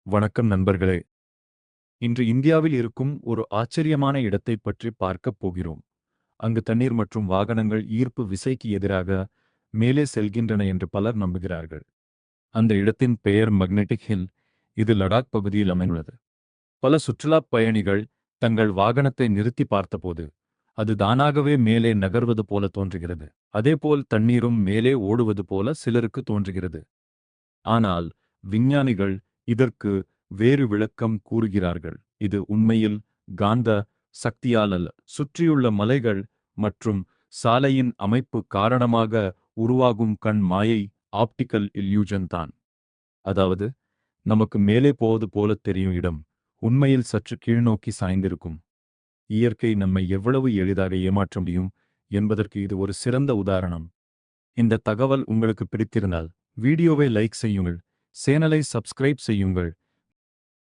வணக்கம் நண்பர்களே. இன்று இந்தியாவில் இருக்கும் ஒரு ஆச்சரியமான இடத்தைப் பற்றி பார்க்கப் போகிறோம். அங்கு தண்ணீர் மற்றும் வாகனங்கள் ஈர்ப்பு விசைக்கு எதிராக மேலே செல்கின்றன என்று பலர் நம்புகிறார்கள். அந்த இடத்தின் பெயர் மக்னெட்டிக் ஹில். இது லடாக் பகுதியில் அமைந்துள்ளது. பல சுற்றுலாப் பயணிகள் தங்கள் வாகனத்தை நிறுத்தி பார்த்தபோது அது தானாகவே மேலே நகர்வது போல தோன்றுகிறது. அதேபோல் தண்ணீரும் மேலே ஓடுவது போல சிலருக்கு தோன்றுகிறது. ஆனால் விஞ்ஞானிகள் இதற்கு வேறு விளக்கம் கூறுகிறார்கள். இது உண்மையில் காந்த சக்தியால் அல்ல, சுற்றியுள்ள மலைகள் மற்றும் சாலையின் அமைப்பு காரணமாக உருவாகும் கண் மாயை, ஆப்டிக்கல் இல்யூஷன் தான். அதாவது, நமக்கு மேலே போவது போல தெரியும் இடம் உண்மையில் சற்று கீழ்நோக்கி சாய்ந்திருக்கும். இயற்கை நம்மை எவ்வளவு எளிதாக ஏமாற்ற முடியும் என்பதற்கு இது ஒரு சிறந்த உதாரணம். இந்த தகவல் உங்களுக்கு பிடித்திருந்தால் வீடியோவை லைக் செய்யுங்கள், சேனலை சப்ஸ்கிரைப் செய்யுங்கள்.